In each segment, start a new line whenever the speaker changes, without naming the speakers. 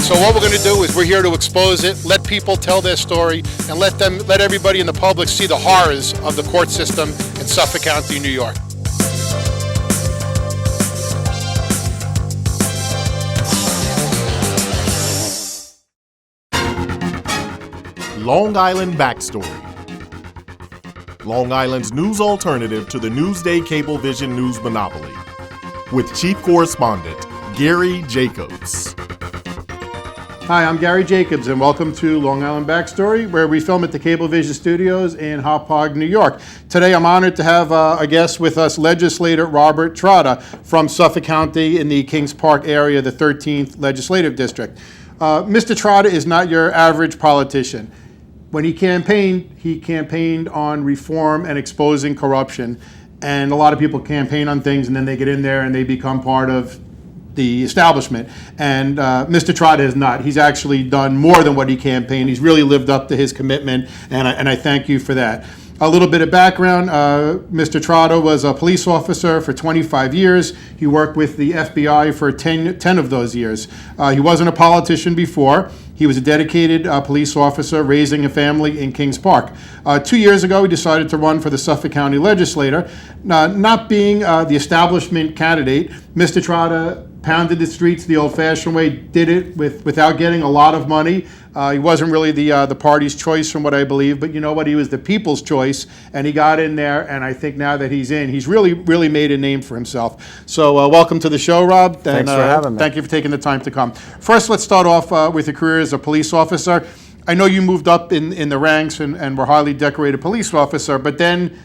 So what we're going to do is we're here to expose it, let people tell their story, and let everybody in the public see the horrors of the court system in Suffolk County, New York.
Long Island Backstory. Long Island's news alternative to the Newsday Cablevision news monopoly. With Chief Correspondent Gary Jacobs.
Hi, I'm Gary Jacobs, and welcome to Long Island Backstory, where we film at the Cablevision Studios in Hop Hog, New York. Today, I'm honored to have a guest with us, Legislator Robert Trotta from Suffolk County in the Kings Park area, the 13th Legislative District. Mr. Trotta is not your average politician. When he campaigned on reform and exposing corruption. And a lot of people campaign on things and then they get in there and they become part of the establishment. And Mr. Trotta has not. He's actually done more than what he campaigned. He's really lived up to his commitment, and I thank you for that. A little bit of background, Mr. Trotta was a police officer for 25 years. He worked with the FBI for 10 of those years. He wasn't a politician before. He was a dedicated police officer raising a family in Kings Park. 2 years ago, he decided to run for the Suffolk County Legislator. Not being the establishment candidate, Mr. Trotta pounded the streets the old-fashioned way, did it without getting a lot of money. He wasn't really the party's choice from what I believe, but you know what, he was the people's choice, and he got in there, and I think now that he's in, he's really made a name for himself. So welcome to the show, Rob.
Thanks for having me.
Thank you for taking the time to come. First, let's start off with your career as a police officer. I know you moved up in the ranks and were a highly decorated police officer, but then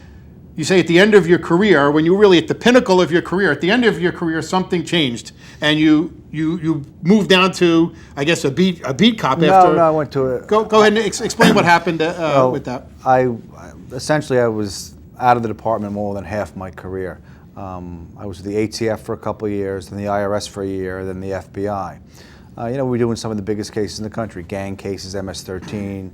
you say at the end of your career, when you were really at the pinnacle of your career, at the end of your career, something changed, and you moved down to, I guess, a beat cop after.
No, I went to a...
Go ahead and explain what happened with that.
I was out of the department more than half my career. I was with the ATF for a couple of years, then the IRS for a year, then the FBI. We're doing some of the biggest cases in the country, gang cases, MS-13,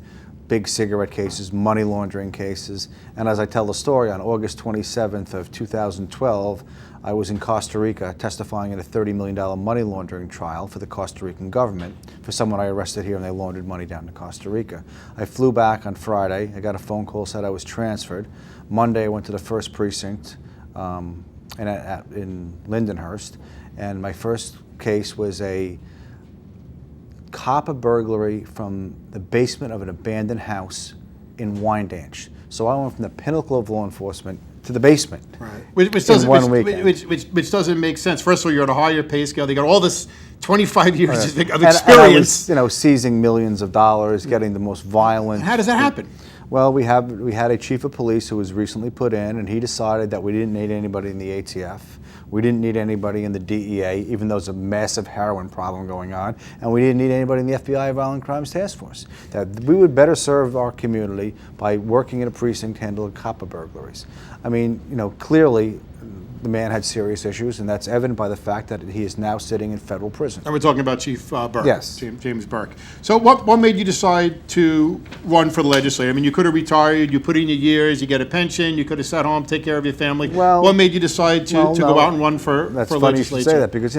big cigarette cases, money laundering cases. And as I tell the story, on August 27th of 2012, I was in Costa Rica testifying in a $30 million money laundering trial for the Costa Rican government for someone I arrested here and they laundered money down to Costa Rica. I flew back on Friday. I got a phone call, said I was transferred. Monday, I went to the first precinct in Lindenhurst, and my first case was a copper burglary from the basement of an abandoned house in Wyandanch. So I went from the pinnacle of law enforcement to the basement.
Right. Which doesn't make sense. First of all, you're at a higher pay scale. They got all this 25 years of experience.
And I was, seizing millions of dollars, getting the most violent.
How does that happen?
Well, we had a chief of police who was recently put in, and he decided that we didn't need anybody in the ATF. We didn't need anybody in the DEA, even though there's a massive heroin problem going on, and we didn't need anybody in the FBI Violent Crimes Task Force. That we would better serve our community by working in a precinct handling copper burglaries. I mean, clearly the man had serious issues, and that's evident by the fact that he is now sitting in federal prison.
And we're talking about Chief Burke.
Yes.
James Burke. So what made you decide to run for the legislature? I mean, you could have retired, you put in your years, you get a pension, you could have sat home, take care of your family. Well, what made you decide to go out and run for
That's
for
funny
legislature?
You should say that, because,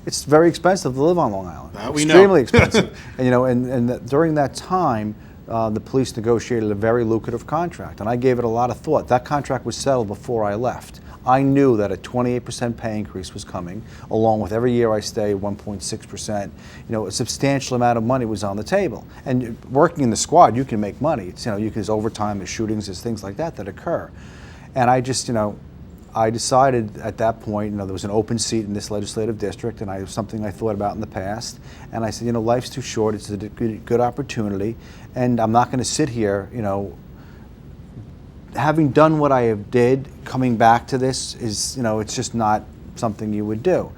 it's very expensive to live on Long Island.
We know.
Extremely expensive. And during that time, the police negotiated a very lucrative contract, and I gave it a lot of thought. That contract was settled before I left. I knew that a 28% pay increase was coming, along with every year I stay 1.6%. A substantial amount of money was on the table. And working in the squad, you can make money. It's, there's overtime, there's shootings, there's things like that occur. And I just, I decided at that point, there was an open seat in this legislative district, and it was something I thought about in the past. And I said, life's too short. It's a good opportunity, and I'm not going to sit here, having done what I did, coming back to this is, it's just not something you would do.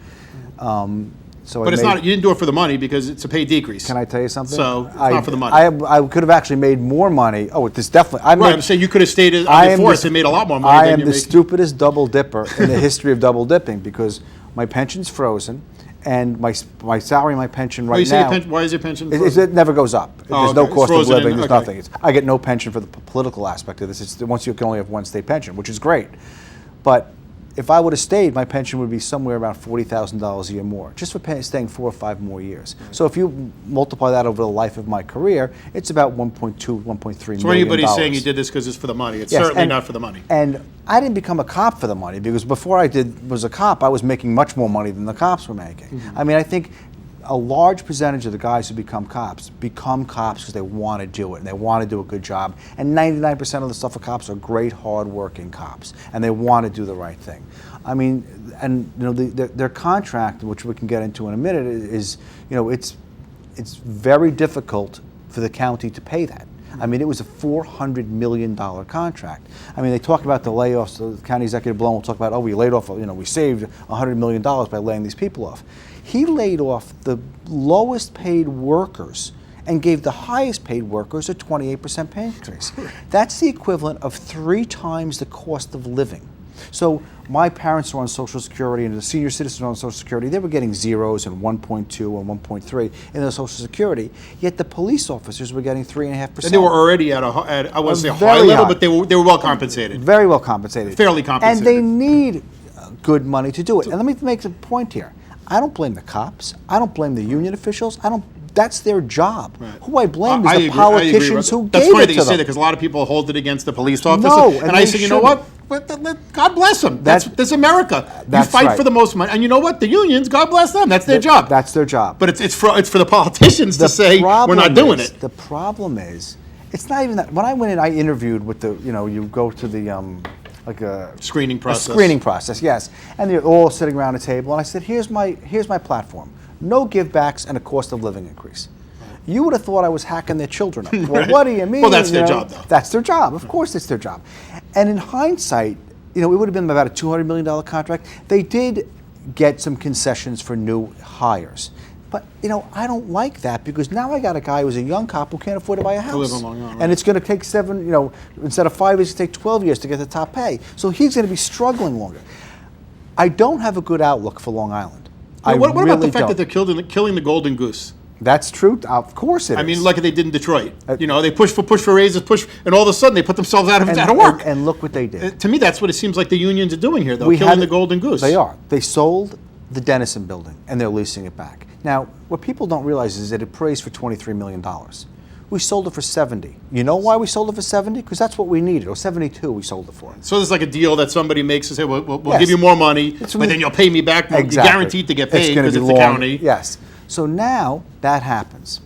But it's not. You didn't do it for the money because it's a pay decrease.
Can I tell you something?
So it's not for the money.
I could have actually made more money. Oh, this definitely.
I'm saying you could have stayed on your force and made a lot more money.
I am the stupidest double dipper in the history of double dipping, because my pension's frozen. And my salary, my pension right now.
Why is your pension frozen?
It never goes up. There's no cost of living. There's
okay.
nothing. I get no pension for the political aspect of this. Once you can only have one state pension, which is great. But if I would have stayed, my pension would be somewhere around $40,000 a year more, just for staying 4 or 5 more years. So if you multiply that over the life of my career, it's about 1.2, 1.3 million.
So anybody's saying you did this because it's for the money. It's certainly not for the money.
And I didn't become a cop for the money, because before I was a cop, I was making much more money than the cops were making. I mean, I think a large percentage of the guys who become cops because they want to do it and they want to do a good job. And 99% of the Suffolk cops are great, hard-working cops, and they want to do the right thing. I mean, and you know, their contract, which we can get into in a minute, is, you know, it's very difficult for the county to pay that. I mean, it was a $400 million contract. I mean, they talk about the layoffs. The county executive below will talk about, oh, we laid off, you know, we saved $100 million by laying these people off. He laid off the lowest paid workers and gave the highest paid workers a 28% pay increase. That's the equivalent of 3 times the cost of living. So my parents are on Social Security, and the senior citizens are on Social Security. They were getting zeros and 1.2 and 1.3 in their Social Security, yet the police officers were getting 3.5%.
And they were already at I wouldn't say a high level, but they were well compensated.
Very well compensated.
Fairly compensated.
And they need good money to do it. And let me make a point here. I don't blame the cops. I don't blame the union officials. That's their job. Right. Who I blame is the politicians who gave it to them.
That's funny that you say that, because a lot of people hold it against the police officer.
No,
and I say, you know what? God bless them. That's America. You fight for the most money. And you know what? The unions, God bless them. That's their job.
That's their job.
But it's for the politicians to say, we're not doing it.
The problem is, it's not even that. When I went in, I interviewed with the, you know, you go to the, like a
screening process.
A screening process, yes. And they're all sitting around a table, and I said, here's my platform. No givebacks and a cost of living increase. You would have thought I was hacking their children up. Well, what do you mean?
Well, that's their job, though.
That's their job. Of course it's their job. And in hindsight, you know, it would have been about a $200 million contract. They did get some concessions for new hires. But, you know, I don't like that, because now I got a guy who's a young cop who can't afford to buy a house.
live on Long Island, right.
And it's going to take instead of 5 years, it's going to take 12 years to get the top pay. So he's going to be struggling longer. I don't have a good outlook for Long Island.
What about the fact that they're killing the golden goose?
That's true. Of course it is.
I mean, like they did in Detroit. You know, they push for raises, and all of a sudden they put themselves out of work.
And look what they did.
To me, that's what it seems like the unions are doing here, though, killing the golden goose.
They are. They sold the Denison building, and they're leasing it back. Now, what people don't realize is that it praised for $23 million. We sold it for 70. You know why we sold it for 70? Because that's what we needed, or 72 we sold it for.
So there's like a deal that somebody makes and say, we'll give you more money, but then you'll pay me back.
Exactly.
You're guaranteed to get paid because it's the county.
Yes. So now that happens.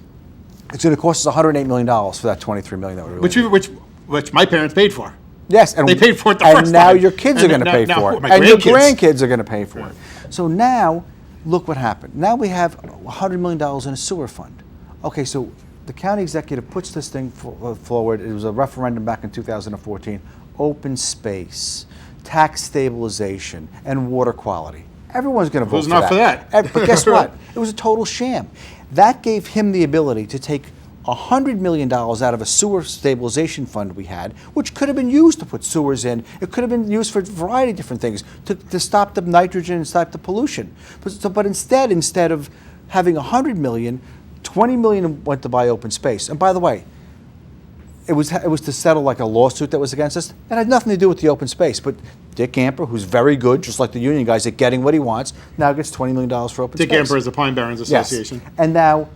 It's going to cost us $108 million for that $23 million that we really
which my parents paid for.
Yes, and
they paid for it the first time.
And now your kids are going to pay for it, and your grandkids are going to pay for it. So now, look what happened. Now we have $100 million in a sewer fund. Okay, so the county executive puts this thing forward. It was a referendum back in 2014. Open space, tax stabilization, and water quality. Everyone's going to vote
for that. Who's not for that?
But guess what? It was a total sham. That gave him the ability to take $100 million out of a sewer stabilization fund we had, which could have been used to put sewers in. It could have been used for a variety of different things, to stop the nitrogen and stop the pollution. But instead of having $100 million, $20 million went to buy open space. And by the way, it was to settle like a lawsuit that was against us. It had nothing to do with the open space. But Dick Amper, who's very good, just like the union guys at getting what he wants, now gets $20 million for open space.
Dick Amper is the Pine Barrens Association.
Yes. And now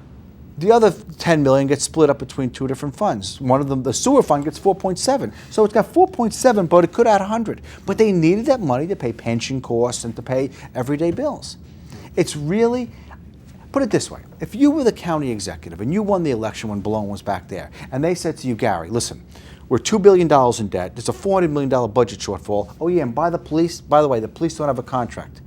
the other $10 million gets split up between 2 different funds. One of them, the sewer fund, gets 4.7. So it's got 4.7, but it could add 100. But they needed that money to pay pension costs and to pay everyday bills. It's really, put it this way, if you were the county executive and you won the election when Malone was back there, and they said to you, Gary, listen, we're $2 billion in debt, there's a $400 million budget shortfall, oh yeah, and by the way, the police don't have a contract.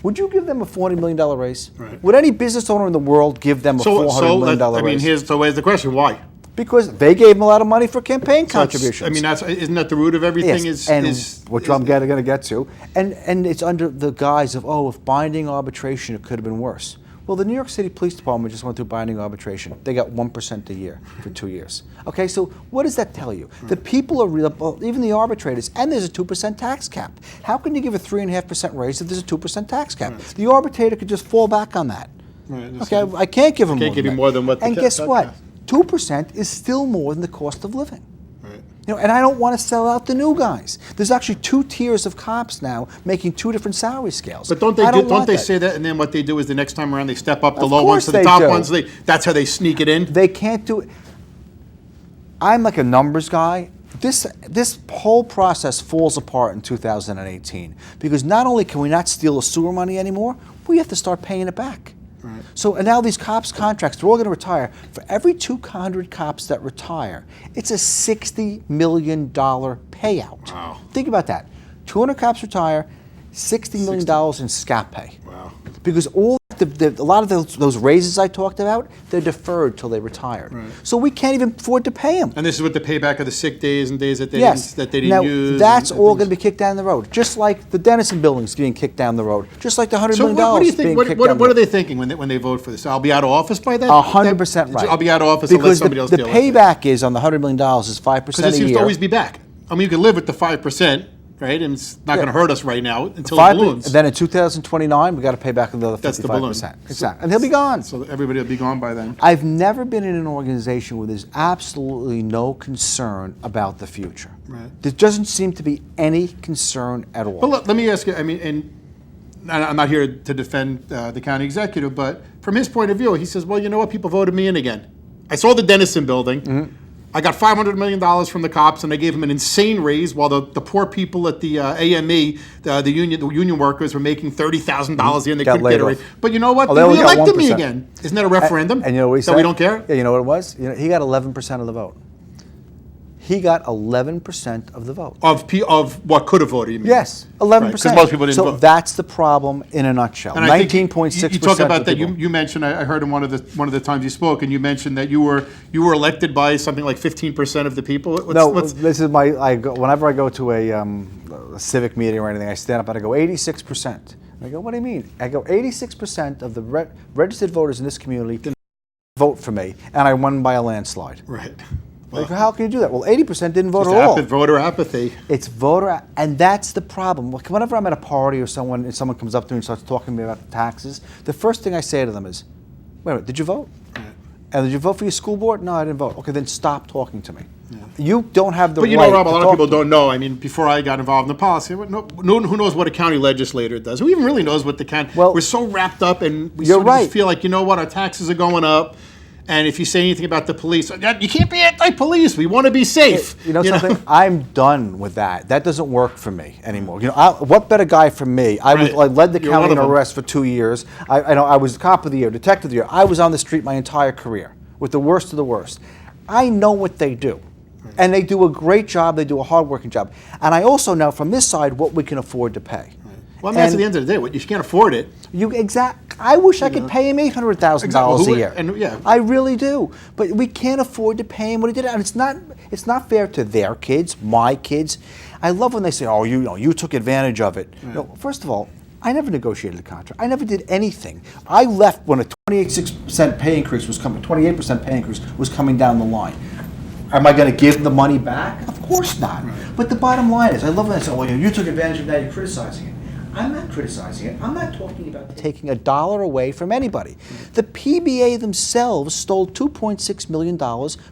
Would you give them a $400 million raise?
Right.
Would any business owner in the world give them a $400 million raise?
Here's the question, why?
Because they gave them a lot of money for campaign contributions.
Isn't that the root of everything?
Yes, which I'm going to get to. And it's under the guise of, if binding arbitration, it could have been worse. Well, the New York City Police Department just went through binding arbitration. They got 1% a year for 2 years. Okay, so what does that tell you? The people are even the arbitrators, and there's a 2% tax cap. How can you give a 3.5% raise if there's a 2% tax cap? Right. The arbitrator could just fall back on that. Right, okay, I can't give him
more than what.
And guess what? 2% is still more than the cost of living.
Right.
And I don't want to sell out the new guys. There's actually 2 tiers of cops now making 2 different salary scales.
But don't they say that, and then what they do is the next time around they step up the
Of
low ones
course
to the
they
top
do.
ones. That's how they sneak it in.
They can't do it. I'm like a numbers guy. This whole process falls apart in 2018 because not only can we not steal the sewer money anymore, we have to start paying it back.
Right.
So and now these cops' contracts, they're all going to retire. For every 200 cops that retire, it's a $60 million payout.
Wow.
Think about that. 200 cops retire, $60 million in SCAP pay.
Wow.
Because a lot of those raises I talked about, they're deferred till they retired.
Right.
So we can't even afford to pay them.
And this is with the payback of the sick days and days that they
Yes.
didn't
now,
use.
that's
and
all
things.
going to be kicked down the road. Just like the Dennison building's getting kicked down the road. Just like the $100
So
million
what do you
being
think?
kicked
What
down the
are
road.
they thinking when they vote for this? I'll be out of office by then.
100% right.
I'll be out of office and let
because
somebody else
the
deal with it.
payback is on the $100 million is 5%
Because
a
it seems
year.
to always be back. I mean, you can live with the 5%, right? And it's not going to hurt us right now until
Five-
it balloons.
Then in 2029, we got to pay back another 55%.
That's the balloon.
Exactly. And he'll be gone.
So everybody will be gone by then.
I've never been in an organization where there's absolutely no concern about the future.
Right.
There doesn't seem to be any concern at all.
But look, let me ask you, I mean, and I'm not here to defend the county executive, but from his point of view, he says, well, you know what? People voted me in again. I saw the Dennison building.
Mm-hmm.
I got $500 million from the cops, and they gave them an insane raise, while the poor people at the AME, the union workers, were making $30,000 a year, and they
Got
couldn't
laid
get a
off.
raise. But you know what?
Oh,
They
they only got
reelected me
1%.
again. Isn't that a referendum?
And you know what he said?
That we don't care?
Yeah, you know what it was? He got 11% of the vote. He got 11% of the vote.
Of what could have voted, you mean?
Yes, 11%.
Because most people didn't
so
vote.
that's the problem in a nutshell.
And I think
19.6%.
You talk about
of
that.
people.
You mentioned. I heard in one of the times you spoke, and you mentioned that you were elected by something like 15% of the people.
This is whenever I go to a civic meeting or anything, I stand up and I go 86%. And I go, what do you mean? I go 86% of the registered voters in this community didn't vote for me, and I won by a landslide.
Right.
Like, how can you do that? Well, 80% didn't vote at all.
Voter apathy.
It's and that's the problem. Whenever I'm at a party or someone comes up to me and starts talking to me about taxes, the first thing I say to them is, wait a minute, did you vote? And did you vote for your school board? No, I didn't vote. Okay, then stop talking to me. Yeah. You don't have the right.
But you know, Rob, a lot of people don't know. I mean, before I got involved in the policy, who knows what a county legislator does? Who even really knows what the county?
Well,
we're so wrapped up, and we
you're
sort of
right.
just feel like, you know what, our taxes are going up. And if you say anything about the police, you can't be anti-police. We want to be safe.
You know something? I'm done with that. That doesn't work for me anymore. What better guy for me? I led the
You're
county
one
in
of them.
arrest for 2 years. I was cop of the year, detective of the year. I was on the street my entire career with the worst of the worst. I know what they do. And they do a great job. They do a hard-working job. And I also know from this side what we can afford to pay.
Well, I mean, that's at the end of the day. If you can't afford it,
I wish I could pay him $800,000 a year.
Yeah.
I really do, but we can't afford to pay him what he did, and it's not fair to their kids, my kids. I love when they say, "Oh, you took advantage of it."
Yeah.
No, first of all, I never negotiated a contract. I never did anything. I left when a 28% pay increase was coming down the line. Am I going to give the money back? Of course not. Right. But the bottom line is, I love when they say, "Well, you took advantage of that. You're criticizing it." I'm not criticizing it. I'm not talking about taking $1 away from anybody. The PBA themselves stole $2.6 million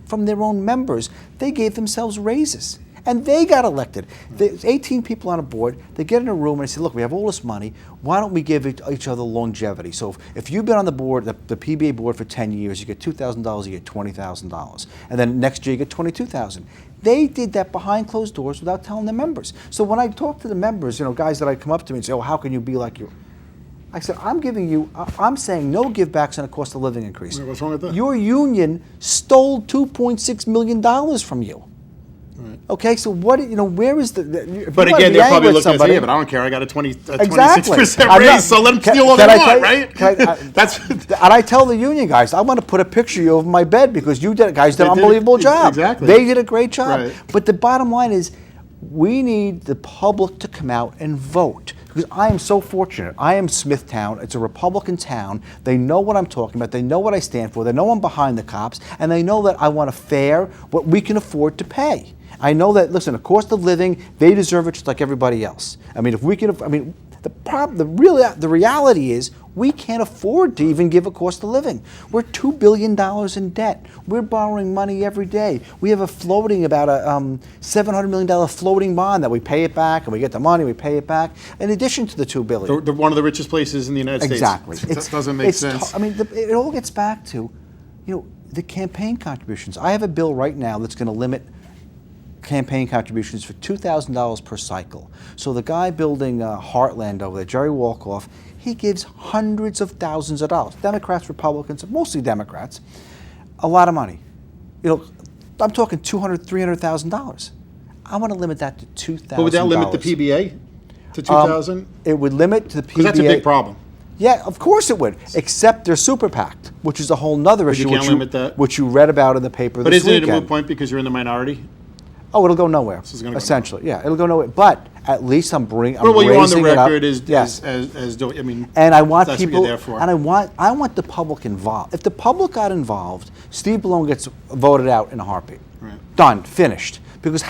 from their own members. They gave themselves raises, and they got elected. There's 18 people on a board. They get in a room and they say, look, we have all this money. Why don't we give each other longevity? So if you've been on the board, the PBA board for 10 years, you get $2,000, you get $20,000. And then next year you get $22,000. They did that behind closed doors without telling their members. So when I talk to the members, guys that I come up to me and say, oh, how can you be like you? I said, I'm saying no givebacks and a cost of living increase.
What's wrong with that?
Your union stole $2.6 million from you. Right. Okay, so where is the
but again, they're probably looking at yeah, but I don't care. I got a 26% raise, so let them steal all they want, right?
And I tell the union guys, I want to put a picture of you over my bed because you guys did an unbelievable job.
Exactly.
They did a great job.
Right.
But the bottom line is, we need the public to come out and vote. Because I am so fortunate. I am Smithtown. It's a Republican town. They know what I'm talking about. They know what I stand for. They know I'm behind the cops. And they know that I want a fair, what we can afford to pay. I know that, listen, the cost of living, they deserve it just like everybody else. I mean, if we can, the reality is We can't afford to even give a cost of living. We're $2 billion in debt. We're borrowing money every day. We have about a $700 million floating bond that we pay it back, and we get the money, we pay it back, in addition to the $2 billion.
They're one of the richest places in the United States.
Exactly.
That doesn't make sense.
It all gets back to, the campaign contributions. I have a bill right now that's going to limit campaign contributions for $2,000 per cycle. So the guy building Heartland over there, Jerry Walkoff, he gives hundreds of thousands of dollars. Democrats, Republicans, mostly Democrats, a lot of money. I'm talking $200,000, $300,000. I want to limit that to $2,000.
But would that limit the PBA to 2,000?
It would limit to the PBA.
Because that's a big problem.
Yeah, of course it would. Except their super PAC, which is a whole nother issue.
You can't limit that.
Which you read about in the paper
But
this weekend.
isn't it a moot point because you're in the minority?
Oh, it'll go nowhere.
This is gonna go
essentially, yeah, it'll go nowhere. But at least I'm raising
Well, you're on the
it up.
record
Yes.
as doing. I mean,
And I want
that's
people,
what you're there for.
and I want the public involved. If the public got involved, Steve Ballone gets voted out in a heartbeat.
Right.
Done, finished. Because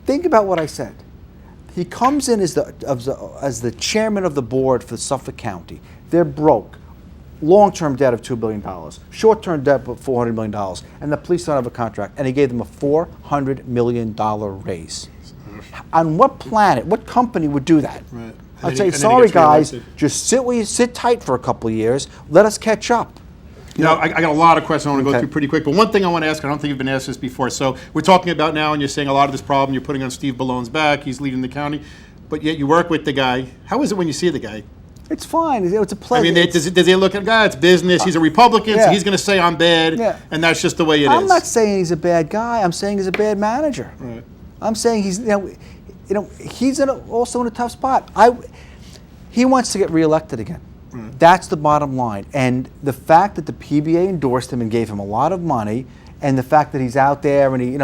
think about what I said. He comes in as the chairman of the board for Suffolk County. They're broke. Long-term debt of $2 billion, short-term debt of $400 million, and the police don't have a contract, and he gave them a $400 million raise. On what planet, what company would do that?
Right.
I'd say, sorry guys, just sit tight for a couple of years, let us catch up.
I got a lot of questions I want to go through pretty quick, but one thing I want to ask, I don't think you've been asked this before, so we're talking about now, and you're saying a lot of this problem you're putting on Steve Ballone's back, he's leading the county, but yet you work with the guy. How is it when you see the guy?
It's fine. It's a pleasure.
I mean, does he look at guy? It's business. He's a Republican, so he's going to say I'm bad, and that's just the way it is.
I'm not saying he's a bad guy. I'm saying he's a bad manager.
Right.
I'm saying he's he's also in a tough spot. He wants to get reelected again. Right. That's the bottom line. And the fact that the PBA endorsed him and gave him a lot of money, and the fact that he's out there and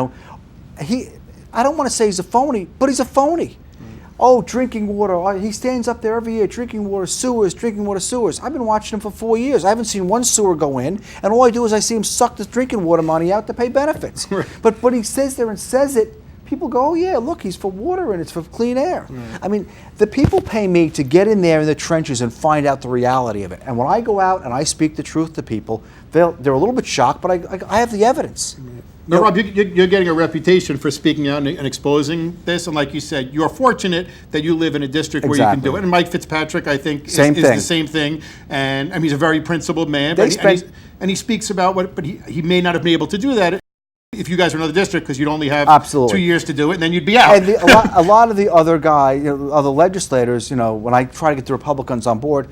I don't want to say he's a phony, but he's a phony. Oh, drinking water. He stands up there every year, drinking water sewers. I've been watching him for 4 years. I haven't seen one sewer go in, and all I do is I see him suck the drinking water money out to pay benefits. Right. But when he sits there and says it, people go, oh yeah, look, he's for water and it's for clean air. Right. I mean, the people pay me to get in there in the trenches and find out the reality of it. And when I go out and I speak the truth to people, they're a little bit shocked, but I have the evidence. Right.
No, Rob, you're getting a reputation for speaking out and exposing this, and like you said, you're fortunate that you live in a district where you can do it. And Mike Fitzpatrick, I think, is the same thing. And I mean, he's a very principled man, and he speaks about but he may not have been able to do that if you guys were in another district because you'd only have 2 years to do it, and then you'd be out.
And a lot of the other guys, other legislators, when I try to get the Republicans on board,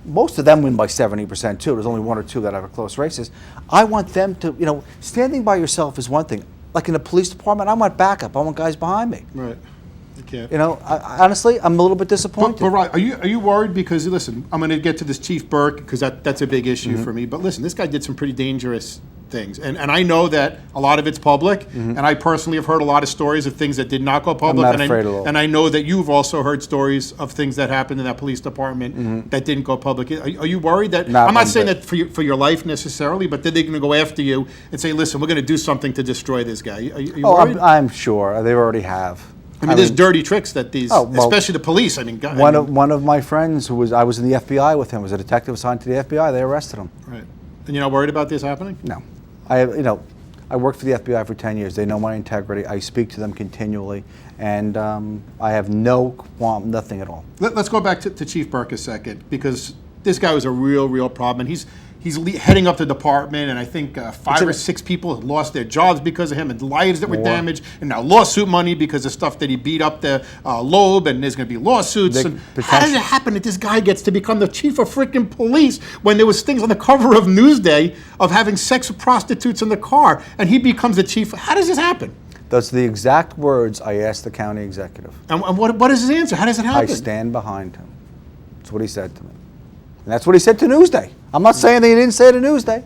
most of them win by 70% too. There's only one or two that have close races. I want them to, standing by yourself is one thing. Like in the police department, I want backup. I want guys behind me.
Right. You can't.
Honestly, I'm a little bit disappointed.
But Rob, are you worried? Because listen, I'm going to get to this Chief Burke because that's a big issue for me. But listen, this guy did some pretty dangerous things, and I know that a lot of it's public, and I personally have heard a lot of stories of things that did not go public.
I'm not afraid of all.
And I know that you've also heard stories of things that happened in that police department that didn't go public. Are you worried that? I'm not saying that for your life necessarily, but they're going to go after you and say, "Listen, we're going to do something to destroy this guy." Are you worried?
I'm sure they already have.
I mean, there's dirty tricks that especially the police.
One of my friends I was in the FBI with him, was a detective assigned to the FBI. They arrested him.
Right. And you're not worried about this happening?
No. I worked for the FBI for 10 years. They know my integrity. I speak to them continually, and I have nothing at all.
Let's go back to Chief Burke a second, because this guy was a real problem. And he's heading up the department, and I think 5 or 6 people have lost their jobs because of him, and lives that were damaged, and now lawsuit money because of stuff that he beat up the Loeb, and there's going to be lawsuits. How does it happen that this guy gets to become the chief of freaking police when there was things on the cover of Newsday of having sex with prostitutes in the car, and he becomes the chief? How does this happen?
Those are the exact words I asked the county executive.
And what is his answer? How does it happen?
I stand behind him. That's what he said to me. And that's what he said to Newsday. I'm not saying that he didn't say it to Newsday.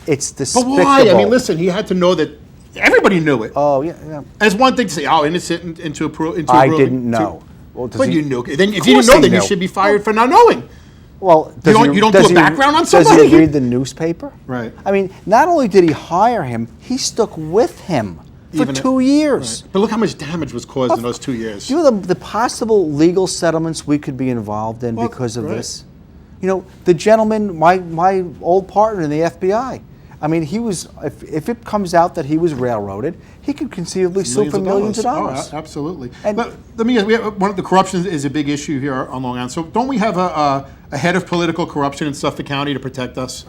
It's despicable.
But why? I mean, listen, he had to know that everybody knew it.
Oh, yeah.
And it's one thing to say, innocent into a
I didn't know.
But you knew. Then if you didn't know, then you should be fired for not knowing.
Well,
you don't do a background on somebody?
Does he read the newspaper?
Right.
I mean, not only did he hire him, he stuck with him for 2 years.
Right. But look how much damage was caused in those 2 years.
Do you know the possible legal settlements we could be involved in because of this? The gentleman, my old partner in the FBI, I mean, he was, if it comes out that he was railroaded, he could conceivably sue for millions of dollars.
Oh, absolutely.
And
but let me ask, one of the corruption is a big issue here on Long Island. So don't we have a head of political corruption in Suffolk County to protect us?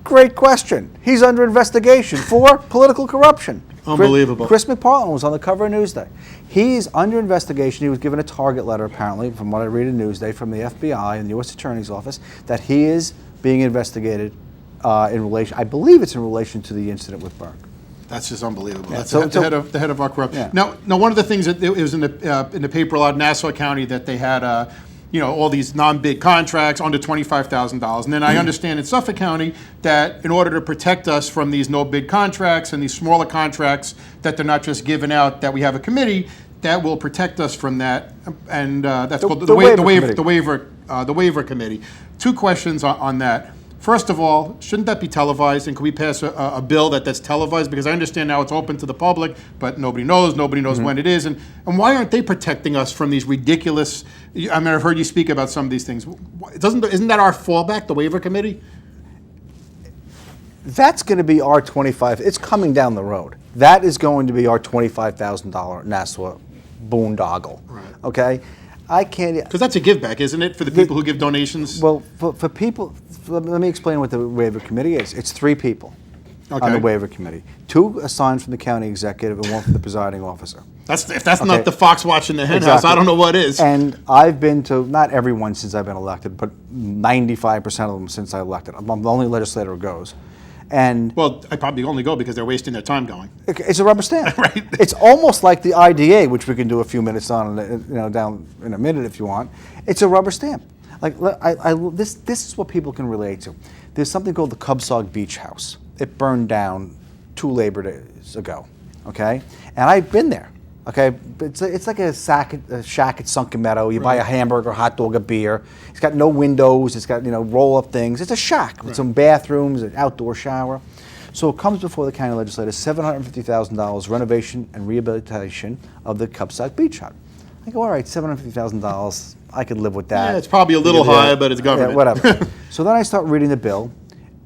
great question. He's under investigation for political corruption.
Unbelievable.
Chris McPartland was on the cover of Newsday. He's under investigation. He was given a target letter, apparently, from what I read in Newsday, from the FBI and the U.S. Attorney's Office, that he is being investigated in relation, I believe it's in relation to the incident with Burke.
That's just unbelievable.
Yeah,
That's
so-
the head of our corruption.
Yeah.
Now, one of the things that it was in the paper a lot, Nassau County, that they had all these non-bid contracts under $25,000. And then I understand in Suffolk County that in order to protect us from these no-bid contracts and these smaller contracts that they're not just giving out, that we have a committee that will protect us from that, and that's called the waiver committee. Two questions on that. First of all, shouldn't that be televised, and could we pass a bill that's televised? Because I understand now it's open to the public, but nobody knows when it is, and why aren't they protecting us from these ridiculous, I mean, I've heard you speak about some of these things. Isn't that our fallback, the waiver committee?
That's going to be our it's coming down the road. That is going to be our $25,000 Nassau boondoggle,
Right.
okay? I can't...
Because that's a give back, isn't it, for the people who give donations?
Well, for people, let me explain what the waiver committee is. It's 3 people on the
Okay.
waiver committee. 2 assigned from the county executive and 1 from the presiding officer.
If that's
Okay.
not the fox watching the hen house, I don't know what is.
And I've been to, not everyone since I've been elected, but 95% of them since I elected. I'm the only legislator who goes. And
Well, I probably only go because they're wasting their time going.
it's a rubber stamp.
Right.
It's almost like the IDA, which we can do a few minutes on, down in a minute if you want. It's a rubber stamp. Like this is what people can relate to. There's something called the Cubsog Beach House. It burned down 2 Labor Days ago. Okay, and I've been there. Okay, it's like a shack at Sunken Meadow. You buy a hamburger, hot dog, a beer. It's got no windows. It's got roll-up things. It's a shack with some bathrooms, an outdoor shower. So it comes before the county legislature, $750,000 renovation and rehabilitation of the Cubsog Beach Hut. I go, all right, $750,000. I could live with that.
Yeah, it's probably a little high, but it's government.
Yeah, whatever. So then I start reading the bill,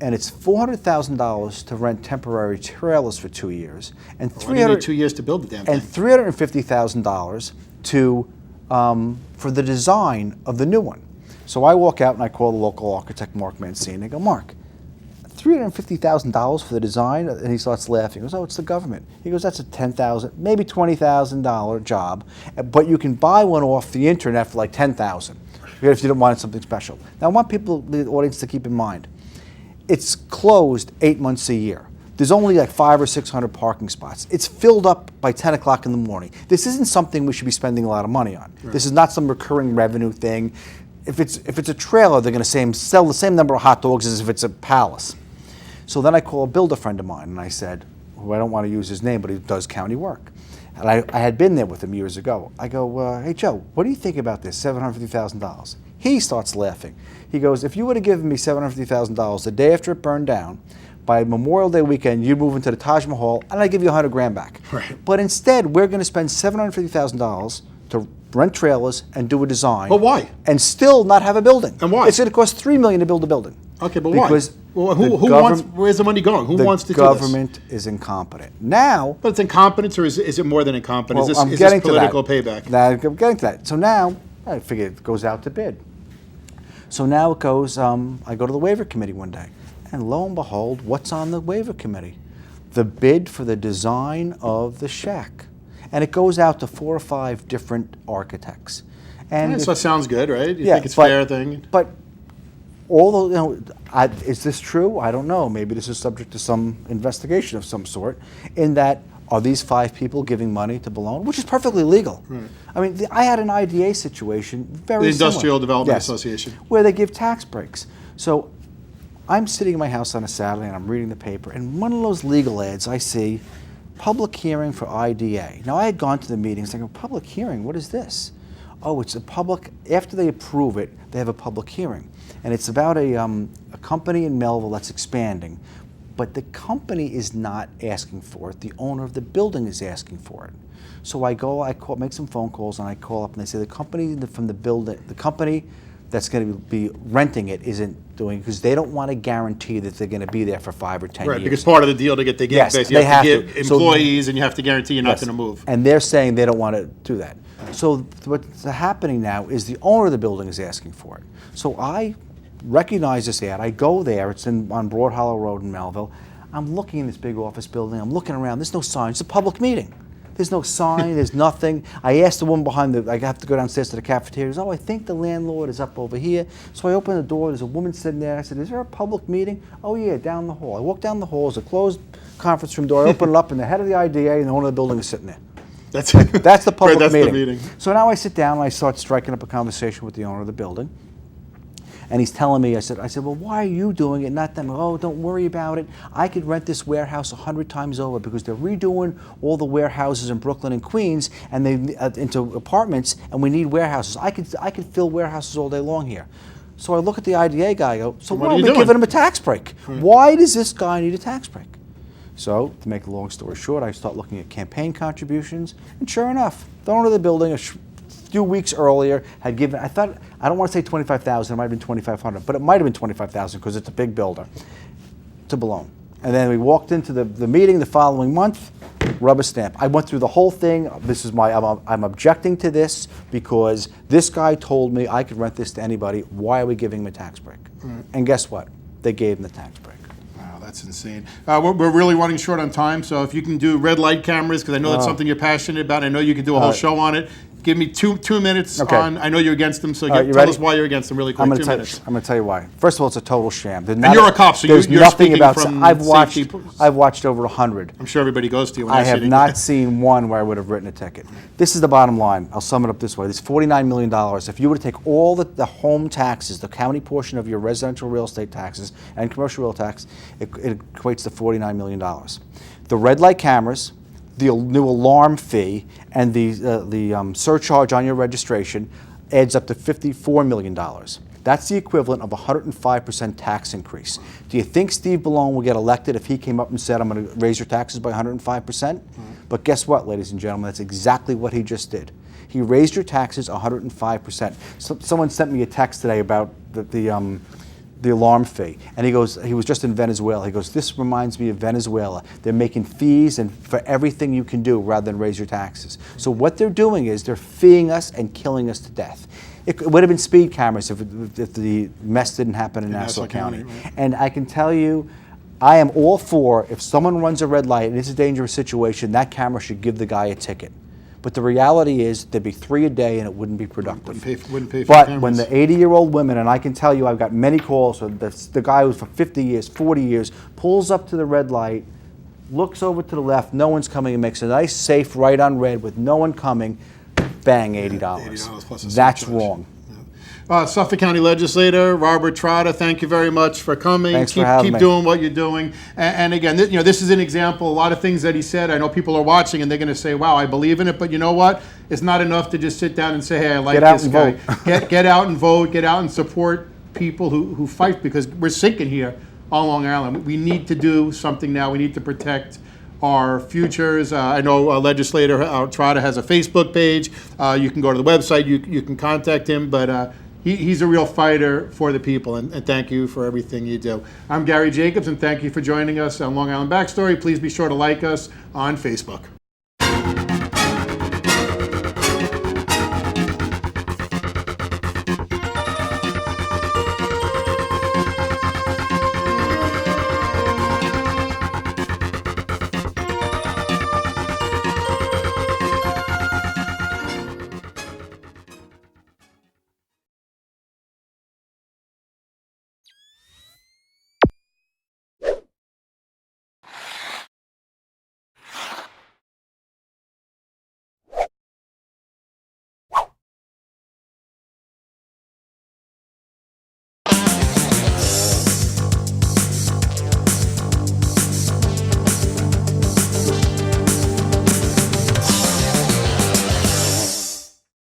and it's $400,000 to rent temporary trailers for 2 years, and
Why do you need 2 years to build the damn thing?
and $350,000 to for the design of the new one. So I walk out and I call the local architect, Mark Mancini. I go, Mark, $350,000 for the design? And he starts laughing. He goes, oh, it's the government. He goes, that's a $10,000, maybe $20,000 job, but you can buy one off the internet for like $10,000 if you don't want something special. Now I want the audience to keep in mind, it's closed 8 months a year. There's only like 500 or 600 parking spots. It's filled up by 10 o'clock in the morning. This isn't something we should be spending a lot of money on. Right. This is not some recurring revenue thing. If it's a trailer, they're going to sell the same number of hot dogs as if it's a palace. So then I call a builder friend of mine, and I said, who I don't want to use his name, but he does county work. And I had been there with him years ago. I go, hey, Joe, what do you think about this, $750,000? He starts laughing. He goes, if you would have given me $750,000 the day after it burned down, by Memorial Day weekend, you move into the Taj Mahal, and I give you $100 grand back.
Right.
But instead, we're going to spend $750,000 to rent trailers and do a design.
But why?
And still not have a building.
And why?
It's going to cost $3 million to build a building.
Okay, but
because
why? Well, who wants? Where's the money going? Who wants to do this?
The government is incompetent. Now,
But it's incompetence, or is it more than incompetence?
well, I'm
is
getting
this political
to that.
payback?
Now, I'm getting to that. So now, I figure it goes out to bid. So now it goes, I go to the waiver committee one day, and lo and behold, what's on the waiver committee? The bid for the design of the shack. And it goes out to 4 or 5 different architects. And
Yeah, so that sounds good, right? You
yeah,
think it's
but-
fair thing?
But all the, is this true? I don't know. Maybe this is subject to some investigation of some sort. In that, are these 5 people giving money to Bologna, which is perfectly legal? Right. I mean, I had an IDA situation very
The
similar.
Industrial Development
Yes,
Association.
where they give tax breaks. So I'm sitting in my house on a Saturday and I'm reading the paper, and one of those legal ads I see, public hearing for IDA. Now I had gone to the meetings. I go, public hearing? What is this? Oh, it's a public. After they approve it, they have a public hearing, and it's about a company in Melville that's expanding, but the company is not asking for it. The owner of the building is asking for it. So I go, make some phone calls, and I call up, and they say the company from the building, the company that's going to be renting it isn't doing, because they don't want to guarantee that they're going to be there for 5 or 10
Right,
years.
because part of the deal to get the
Yes,
space,
they
you have to
have
give
to. So-
employees, and you have to guarantee you're not
Yes.
going to move.
And they're saying they don't want to do that. So what's happening now is the owner of the building is asking for it. So I recognize this ad. I go there. It's on Broad Hollow Road in Melville. I'm looking in this big office building. I'm looking around. There's no sign. It's a public meeting. There's no sign. There's nothing. I asked the woman behind I have to go downstairs to the cafeteria. She goes, oh, I think the landlord is up over here. So I open the door. There's a woman sitting there. I said, is there a public meeting? Oh, yeah, down the hall. I walk down the hall. There's a closed conference room door. I open it up, and the head of the IDA and the owner of the building is sitting there.
That's
That's the public
right, that's
meeting.
the meeting.
So now I sit down and I start striking up a conversation with the owner of the building. And he's telling me, I said, well, why are you doing it, not them? Oh, don't worry about it. I could rent this warehouse 100 times over because they're redoing all the warehouses in Brooklyn and Queens and they into apartments, and we need warehouses. I could fill warehouses all day long here. So I look at the IDA guy. I go, so why
what are
are
you
we
doing?
giving him a tax break? Why does this guy need a tax break? So, to make a long story short, I start looking at campaign contributions, and sure enough, the owner of the building a few weeks earlier had given, I don't want to say 25,000, it might have been 2,500, but it might have been 25,000 because it's a big builder, to Boulogne. And then we walked into the meeting the following month, rubber stamp. I went through the whole thing. This is I'm objecting to this because this guy told me I could rent this to anybody. Why are we giving him a tax break? And guess what? They gave him the tax break.
Wow, that's insane. We're really running short on time, so if you can do red light cameras, because I know that's something you're passionate about. I know you could do a whole show on it. Give me two minutes
Okay.
on, I know you're against them, so
you
tell
ready?
us why you're against them really quick,
I'm
2 minutes.
going to tell you why. First of all, it's a total sham.
And you're a cop, so
there's
you're
nothing
speaking
about.
from
I've watched
safety.
over 100.
I'm sure everybody goes to you when
I
they're
have
sitting
not
there.
seen one where I would have written a ticket. This is the bottom line. I'll sum it up this way. This $49 million, if you were to take all the home taxes, the county portion of your residential real estate taxes and commercial real tax, it equates to $49 million. The red light cameras, the new alarm fee, and the surcharge on your registration adds up to $54 million. That's the equivalent of a 105% tax increase. Do you think Steve Boulogne will get elected if he came up and said, I'm going to raise your taxes by 105%? But guess what, ladies and gentlemen? That's exactly what he just did. He raised your taxes 105%. So, someone sent me a text today about the alarm fee, and he goes, he was just in Venezuela. He goes, this reminds me of Venezuela. They're making fees and for everything you can do rather than raise your taxes. So what they're doing is they're feeing us and killing us to death. It would have been speed cameras if the mess didn't happen in Nassau County.
Right.
And I can tell you, I am all for, if someone runs a red light and it's a dangerous situation, that camera should give the guy a ticket. But the reality is there'd be 3 a day and it wouldn't be productive.
Wouldn't pay for
But
cameras.
when the 80-year-old women, and I can tell you I've got many calls, so the guy who's for 50 years, 40 years, pulls up to the red light, looks over to the left, no one's coming, and makes a nice safe right on red with no one coming, bang, $80.
$80 plus a
That's
surcharge.
wrong.
Suffolk County Legislator Robert Trotta, thank you very much for coming.
Thanks for
keep
having
keep
me.
doing what you're doing. And again, this is an example. A lot of things that he said, I know people are watching and they're going to say, "Wow, I believe in it." But you know what? It's not enough to just sit down and say, "Hey, I like
Get out
this
and
guy."
vote.
Get out and vote. Get out and support people who fight, because we're sinking here on Long Island. We need to do something now. We need to protect our futures. I know Legislator Trotta has a Facebook page. You can go to the website. You can contact him. But he's a real fighter for the people, and thank you for everything you do. I'm Gary Jacobs, and thank you for joining us on Long Island Backstory. Please be sure to like us on Facebook.